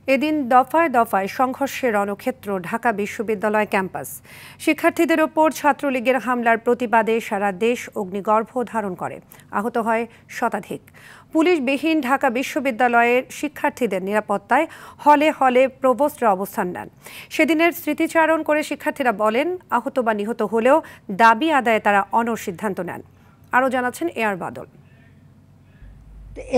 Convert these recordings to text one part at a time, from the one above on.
এদিন দফায় দফায় সংঘর্ষের রণক্ষেত্র ঢাকা বিশ্ববিদ্যালয় ক্যাম্পাস। শিক্ষার্থীদের ওপর ছাত্রলীগের হামলার প্রতিবাদে সারা দেশ অগ্নিগর্ভ ধারণ করে। আহত হয় শতাধিক। পুলিশবিহীন ঢাকা বিশ্ববিদ্যালয়ের শিক্ষার্থীদের নিরাপত্তায় হলে হলে প্রভোস্টরা অবস্থান নেন। সেদিনের স্মৃতিচারণ করে শিক্ষার্থীরা বলেন, আহত বা নিহত হলেও দাবি আদায়ে তারা অনড় সিদ্ধান্ত নেন। আরও জানাচ্ছেন এআর বাদল।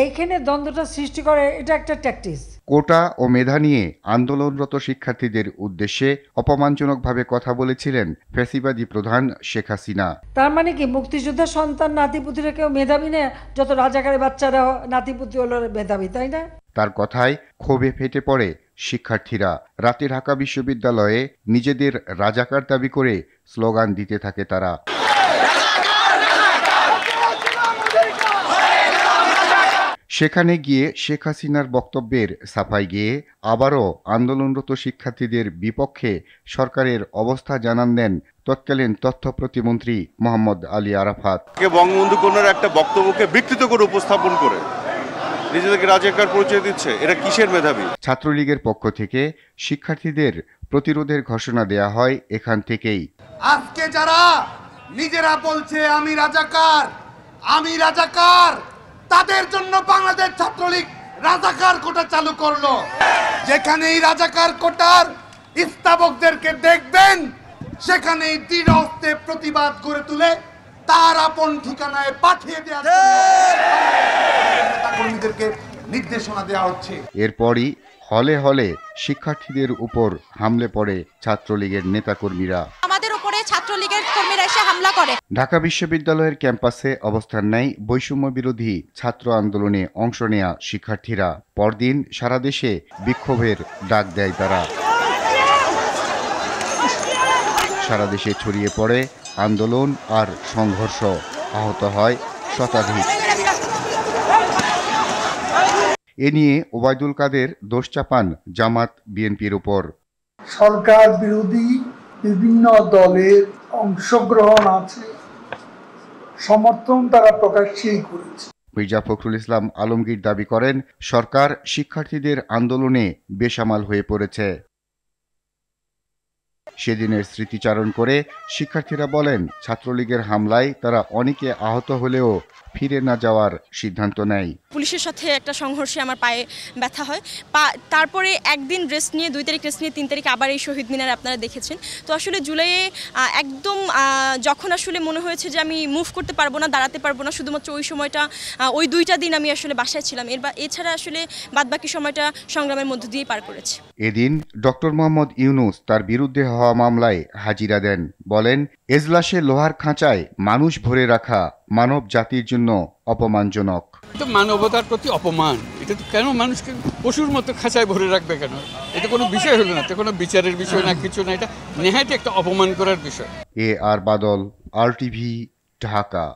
এইখানে দ্বন্দ্বটা সৃষ্টি করে, এটা একটা ট্যাকটিক্স। কোটা ও মেধা নিয়ে আন্দোলনরত শিক্ষার্থীদের উদ্দেশ্যে অপমানজনকভাবে কথা বলেছিলেন ফ্যাসিবাদী প্রধান শেখ হাসিনা। তার মানে কি মুক্তিযোদ্ধার সন্তান নাতিপুতিরা কেউ মেধাবী না? যত রাজাকারের বাচ্চারা নাতিপুতি হলো মেধাবী, তাই না? তার কথায় ক্ষোভে ফেটে পড়ে শিক্ষার্থীরা। রাতে ঢাকা বিশ্ববিদ্যালয়ে নিজেদের রাজাকার দাবি করে স্লোগান দিতে থাকে তারা। সেখানে গিয়ে শেখ হাসিনার বক্তব্যের সাফাই গেয়ে আবারও আন্দোলনরত শিক্ষার্থীদের বিপক্ষে সরকারের অবস্থা জানান দেন তৎকালীন তথ্য প্রতিমন্ত্রী মোহাম্মদ আলী আরাফাত। বঙ্গবন্ধু কন্যার একটা বক্তব্যকে বিকৃত করে উপস্থাপন করে নিজেদেরকে রাজাকার পরিচয় দিচ্ছে, এটা কিসের মেধাবী? ছাত্রলীগের পক্ষ থেকে শিক্ষার্থীদের প্রতিরোধের ঘোষণা দেয়া হয় এখান থেকেই। আজকে যারা নিজেরা বলছে আমি রাজাকার, তাদের জন্য বাংলাদেশ ছাত্রলীগ রাজাকার কোটা চালু করলো। যেখানে এই রাজাকার কোটার স্থাপকদেরকে দেখবেন, সেখানেই দৃঢ় হস্তে প্রতিবাদ গড়ে তুলে তার আপন ঠিকানায় পাঠিয়ে দেওয়া কর্মীদেরকে নির্দেশনা দেওয়া হচ্ছে। এরপরই হলে হলে শিক্ষার্থীদের উপর হামলে পড়ে ছাত্রলীগের নেতাকর্মীরা। ছাত্রলীগের কর্মীরা এসে হামলা করে। ঢাকা বিশ্ববিদ্যালয়ের ক্যাম্পাসে অবস্থান নেয় বৈষম্য বিরোধী ছাত্র আন্দোলনে অংশ নেয়া শিক্ষার্থীরা। পরদিন সারা দেশে বিক্ষোভের ডাক দেয় তারা। সারা দেশে ছড়িয়ে পড়ে আন্দোলন আর সংঘর্ষ। আহত হয় শতাধিক। এ নিয়ে ওবায়দুল কাদের দোষ চাপান জামাত বিএনপির উপর। সরকার বিরোধী বিভিন্ন দলের অংশগ্রহণ আছে, সমর্থন তারা প্রকাশ্যেই করেছে। মির্জা ফখরুল ইসলাম আলমগীর দাবি করেন, সরকার শিক্ষার্থীদের আন্দোলনে বেসামাল হয়ে পড়েছে। সেদিনের স্মৃতিচারণ করে শিক্ষার্থীরা বলেন, ছাত্রলীগের হামলায় তারা অনেকে আহত হলেও ফিরে না যাওয়ার সিদ্ধান্ত নেয়। পুলিশের সাথে একটা সংঘর্ষে আমার পায়ে ব্যথা হয়। তারপরে একদিন রেস্ট নিয়ে 2 তারিখ রেস্ট নিয়ে 3 তারিখ আবার এই শহীদ মিনারে আপনারা দেখেছেন। তো আসলে জুলাইয়ে একদম যখন আসলে মনে হয়েছে যে আমি মুভ করতে পারবো না, দাঁড়াতে পারবো না, শুধুমাত্র ওই সময়টা, ওই 2টা দিন আমি আসলে বাসায় ছিলাম। এছাড়া আসলে বাদবাকি সময়টা সংগ্রামের মধ্য দিয়েই পার করেছি। এদিন ডক্টর মোহাম্মদ ইউনূস তার বিরুদ্ধে হওয়া মামলায় হাজিরা দেন। বলেন, এজলাসে লোহার খাঁচায় মানুষ ভরে রাখা মানব জাতির জন্য অপমানজনক। মানবতার প্রতি অপমান। এটা তো কেন মানুষকে পশুর মতো খাঁচায় ভরে রাখবে কেন? এটা কোনো বিষয় হলো না, এটা কোনো বিচারের বিষয় না, কিছু না। এটা নেহায়ত একটা অপমান করার বিষয়। এআর বাদল, RTV, ঢাকা।